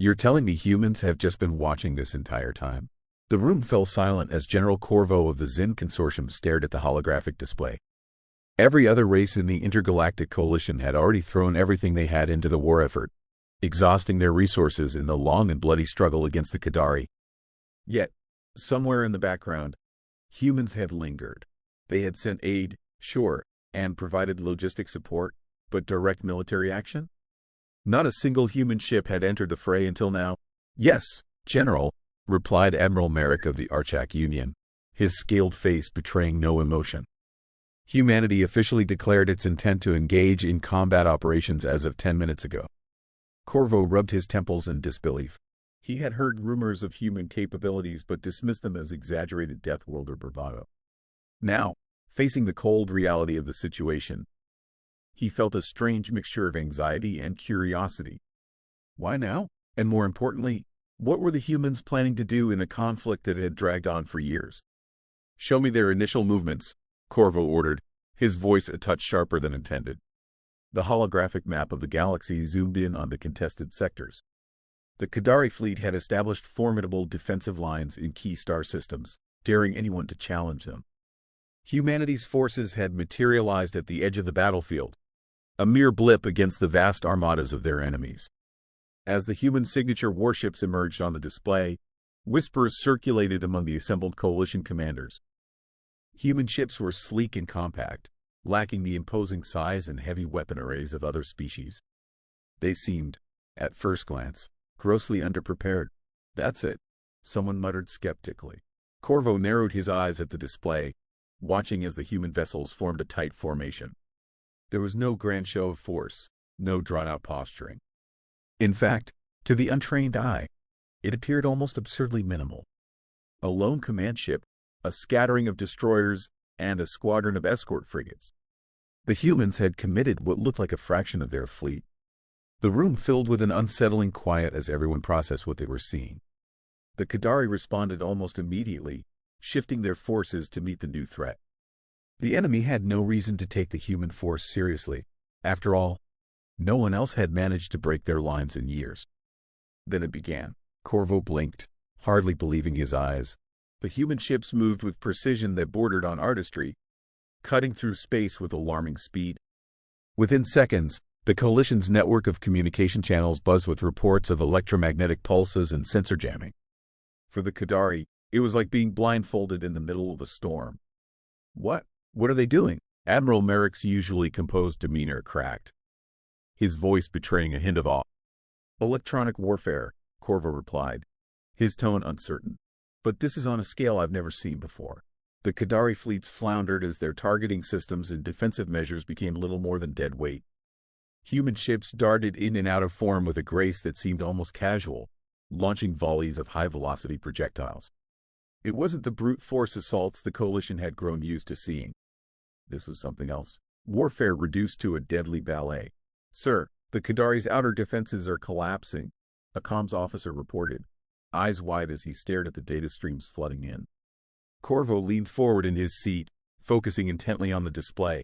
You're telling me humans have just been watching this entire time? The room fell silent as General Corvo of the Zin Consortium stared at the holographic display. Every other race in the intergalactic coalition had already thrown everything they had into the war effort, exhausting their resources in the long and bloody struggle against the Qadari. Yet, somewhere in the background, humans had lingered. They had sent aid, sure, and provided logistic support, but direct military action? Not a single human ship had entered the fray until now. "Yes, General," replied Admiral Merrick of the Archak Union, his scaled face betraying no emotion. Humanity officially declared its intent to engage in combat operations as of 10 minutes ago. Corvo rubbed his temples in disbelief. He had heard rumors of human capabilities but dismissed them as exaggerated death world or bravado. Now, facing the cold reality of the situation, he felt a strange mixture of anxiety and curiosity. Why now? And more importantly, what were the humans planning to do in a conflict that had dragged on for years? "Show me their initial movements," Corvo ordered, his voice a touch sharper than intended. The holographic map of the galaxy zoomed in on the contested sectors. The Qadari fleet had established formidable defensive lines in key star systems, daring anyone to challenge them. Humanity's forces had materialized at the edge of the battlefield, a mere blip against the vast armadas of their enemies. As the human signature warships emerged on the display, whispers circulated among the assembled coalition commanders. Human ships were sleek and compact, lacking the imposing size and heavy weapon arrays of other species. They seemed, at first glance, grossly underprepared. "That's it," someone muttered skeptically. Corvo narrowed his eyes at the display, watching as the human vessels formed a tight formation. There was no grand show of force, no drawn-out posturing. In fact, to the untrained eye, it appeared almost absurdly minimal. A lone command ship, a scattering of destroyers, and a squadron of escort frigates. The humans had committed what looked like a fraction of their fleet. The room filled with an unsettling quiet as everyone processed what they were seeing. The Qadari responded almost immediately, shifting their forces to meet the new threat. The enemy had no reason to take the human force seriously. After all, no one else had managed to break their lines in years. Then it began. Corvo blinked, hardly believing his eyes. The human ships moved with precision that bordered on artistry, cutting through space with alarming speed. Within seconds, the coalition's network of communication channels buzzed with reports of electromagnetic pulses and sensor jamming. For the Qadari, it was like being blindfolded in the middle of a storm. What are they doing?" Admiral Merrick's usually composed demeanor cracked, his voice betraying a hint of awe. "Electronic warfare," Corvo replied, his tone uncertain. "But this is on a scale I've never seen before." The Qadari fleets floundered as their targeting systems and defensive measures became little more than dead weight. Human ships darted in and out of form with a grace that seemed almost casual, launching volleys of high-velocity projectiles. It wasn't the brute force assaults the coalition had grown used to seeing. This was something else. Warfare reduced to a deadly ballet. "Sir, the Qadari's outer defenses are collapsing," a comms officer reported, eyes wide as he stared at the data streams flooding in. Corvo leaned forward in his seat, focusing intently on the display.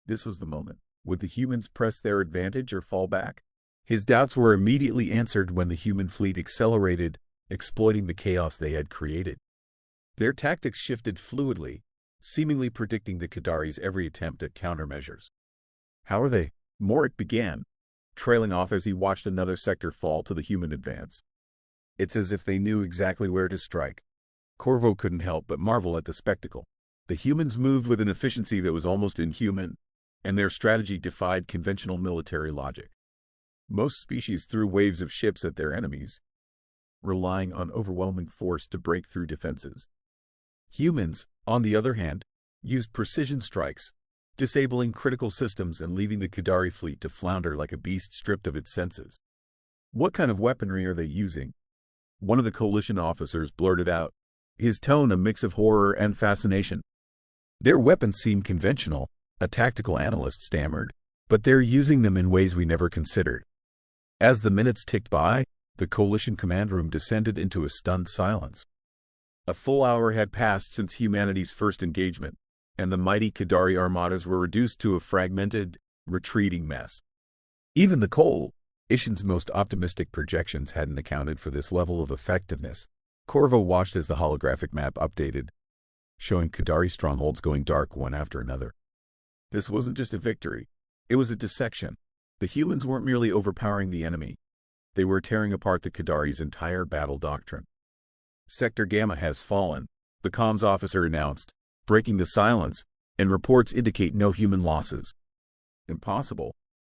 This was the moment. Would the humans press their advantage or fall back? His doubts were immediately answered when the human fleet accelerated, exploiting the chaos they had created. Their tactics shifted fluidly, seemingly predicting the Qadari's every attempt at countermeasures. "How are they?" Merrick began, trailing off as he watched another sector fall to the human advance. "It's as if they knew exactly where to strike." Corvo couldn't help but marvel at the spectacle. The humans moved with an efficiency that was almost inhuman, and their strategy defied conventional military logic. Most species threw waves of ships at their enemies, relying on overwhelming force to break through defenses. Humans, on the other hand, used precision strikes, disabling critical systems and leaving the Qadari fleet to flounder like a beast stripped of its senses. "What kind of weaponry are they using?" one of the coalition officers blurted out, his tone a mix of horror and fascination. "Their weapons seem conventional," a tactical analyst stammered, "but they're using them in ways we never considered." As the minutes ticked by, the coalition command room descended into a stunned silence. A full hour had passed since humanity's first engagement, and the mighty Qadari armadas were reduced to a fragmented, retreating mess. Even the Ishin's most optimistic projections hadn't accounted for this level of effectiveness. Corvo watched as the holographic map updated, showing Qadari strongholds going dark one after another. This wasn't just a victory. It was a dissection. The humans weren't merely overpowering the enemy. They were tearing apart the Qadari's entire battle doctrine. Sector Gamma has fallen, the comms officer announced, breaking the silence, and reports indicate no human losses. Impossible.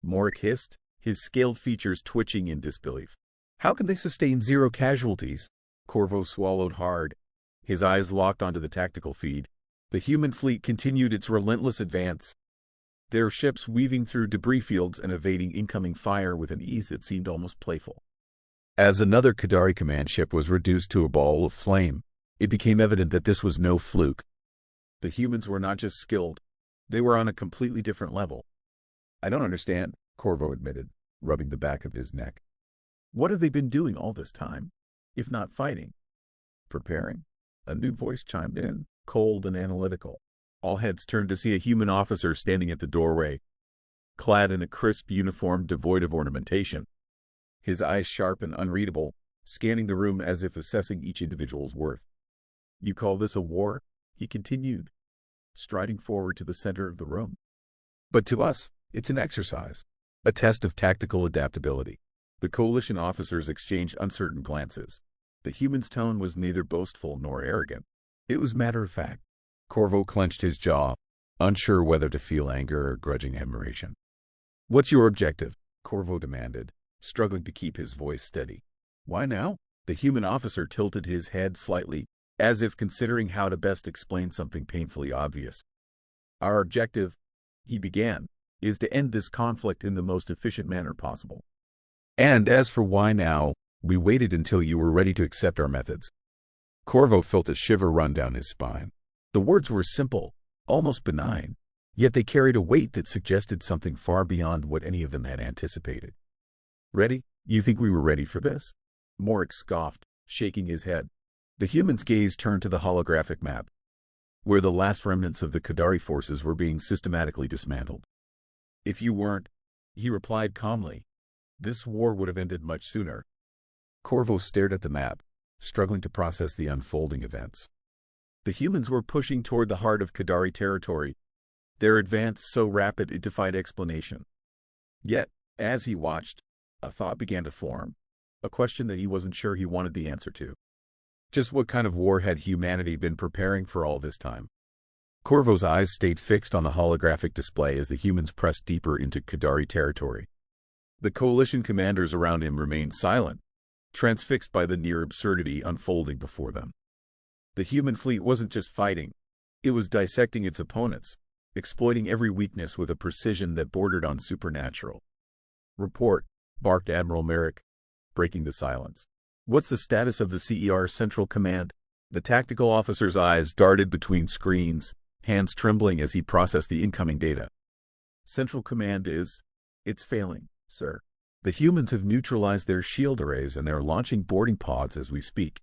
Morik hissed, his scaled features twitching in disbelief. How can they sustain 0 casualties? Corvo swallowed hard, his eyes locked onto the tactical feed. The human fleet continued its relentless advance, their ships weaving through debris fields and evading incoming fire with an ease that seemed almost playful. As another Qadari command ship was reduced to a ball of flame, it became evident that this was no fluke. The humans were not just skilled, they were on a completely different level. I don't understand, Corvo admitted, rubbing the back of his neck. What have they been doing all this time, if not fighting? Preparing? A new voice chimed in, cold and analytical. All heads turned to see a human officer standing at the doorway, clad in a crisp uniform devoid of ornamentation. His eyes sharp and unreadable, scanning the room as if assessing each individual's worth. You call this a war? He continued, striding forward to the center of the room. But to us, it's an exercise, a test of tactical adaptability. The coalition officers exchanged uncertain glances. The human's tone was neither boastful nor arrogant. It was matter-of-fact. Corvo clenched his jaw, unsure whether to feel anger or grudging admiration. What's your objective? Corvo demanded, struggling to keep his voice steady. Why now? The human officer tilted his head slightly, as if considering how to best explain something painfully obvious. Our objective, he began, is to end this conflict in the most efficient manner possible. And as for why now, we waited until you were ready to accept our methods. Corvo felt a shiver run down his spine. The words were simple, almost benign, yet they carried a weight that suggested something far beyond what any of them had anticipated. Ready? You think we were ready for this? Morik scoffed, shaking his head. The human's gaze turned to the holographic map, where the last remnants of the Qadari forces were being systematically dismantled. If you weren't, he replied calmly, this war would have ended much sooner. Corvo stared at the map, struggling to process the unfolding events. The humans were pushing toward the heart of Qadari territory, their advance so rapid it defied explanation. Yet, as he watched, a thought began to form, a question that he wasn't sure he wanted the answer to. Just what kind of war had humanity been preparing for all this time? Corvo's eyes stayed fixed on the holographic display as the humans pressed deeper into Qadari territory. The coalition commanders around him remained silent, transfixed by the near absurdity unfolding before them. The human fleet wasn't just fighting, it was dissecting its opponents, exploiting every weakness with a precision that bordered on supernatural. Report, barked Admiral Merrick, breaking the silence. What's the status of the CER Central Command? The tactical officer's eyes darted between screens, hands trembling as he processed the incoming data. Central Command it's failing, sir. The humans have neutralized their shield arrays and they're launching boarding pods as we speak.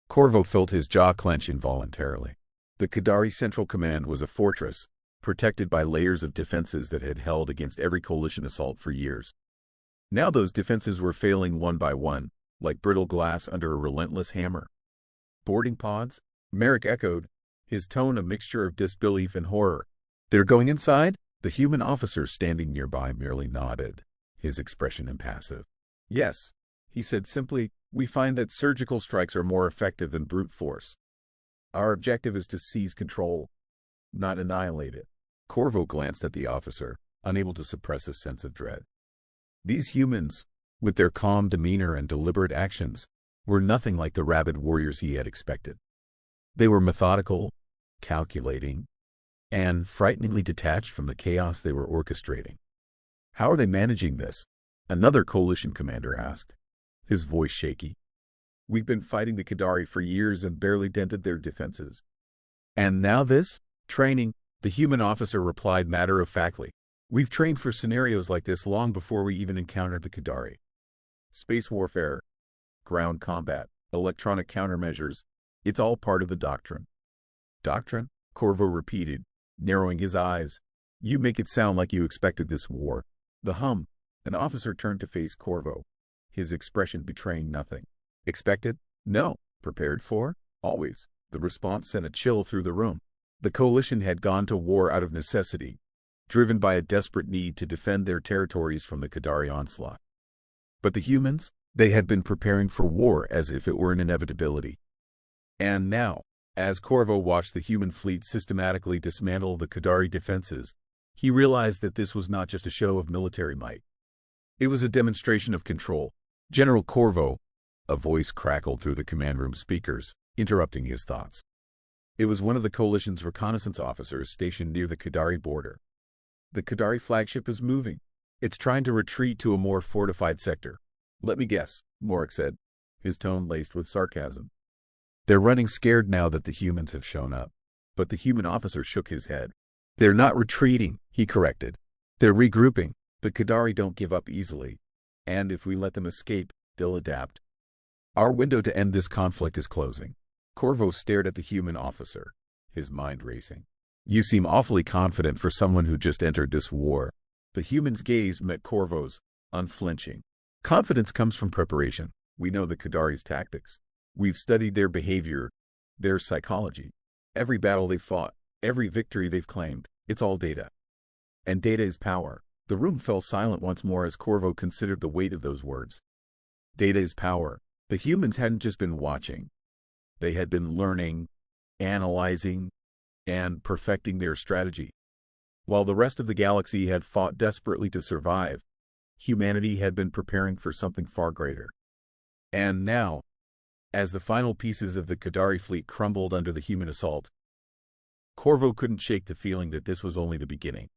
Corvo felt his jaw clench involuntarily. The Qadari Central Command was a fortress, protected by layers of defenses that had held against every coalition assault for years. Now those defenses were failing one by one, like brittle glass under a relentless hammer. Boarding pods? Merrick echoed, his tone a mixture of disbelief and horror. They're going inside? The human officer standing nearby merely nodded, his expression impassive. Yes, he said simply, we find that surgical strikes are more effective than brute force. Our objective is to seize control, not annihilate it. Corvo glanced at the officer, unable to suppress a sense of dread. These humans, with their calm demeanor and deliberate actions, were nothing like the rabid warriors he had expected. They were methodical, calculating, and frighteningly detached from the chaos they were orchestrating. How are they managing this? Another coalition commander asked, his voice shaky. We've been fighting the Qadari for years and barely dented their defenses. And now this? Training, the human officer replied matter-of-factly. We've trained for scenarios like this long before we even encountered the Qadari. Space warfare, ground combat, electronic countermeasures, it's all part of the doctrine. Doctrine? Corvo repeated, narrowing his eyes. You make it sound like you expected this war. The hum, An officer turned to face Corvo, his expression betraying nothing. Expected? No. Prepared for? Always. The response sent a chill through the room. The coalition had gone to war out of necessity, driven by a desperate need to defend their territories from the Qadari onslaught. But the humans? They had been preparing for war as if it were an inevitability. And now, as Corvo watched the human fleet systematically dismantle the Qadari defenses, he realized that this was not just a show of military might. It was a demonstration of control. General Corvo, a voice crackled through the command room speakers, interrupting his thoughts. It was one of the coalition's reconnaissance officers stationed near the Qadari border. The Qadari flagship is moving. It's trying to retreat to a more fortified sector. Let me guess, Morik said, his tone laced with sarcasm. They're running scared now that the humans have shown up. But the human officer shook his head. They're not retreating, he corrected. They're regrouping. The Qadari don't give up easily. And if we let them escape, they'll adapt. Our window to end this conflict is closing. Corvo stared at the human officer, his mind racing. You seem awfully confident for someone who just entered this war. The human's gaze met Corvo's, unflinching. Confidence comes from preparation. We know the Qadari's tactics. We've studied their behavior, their psychology. Every battle they've fought, every victory they've claimed, it's all data. And data is power. The room fell silent once more as Corvo considered the weight of those words. Data is power. The humans hadn't just been watching. They had been learning, analyzing, and perfecting their strategy. While the rest of the galaxy had fought desperately to survive, humanity had been preparing for something far greater. And now, as the final pieces of the Qadari fleet crumbled under the human assault, Corvo couldn't shake the feeling that this was only the beginning.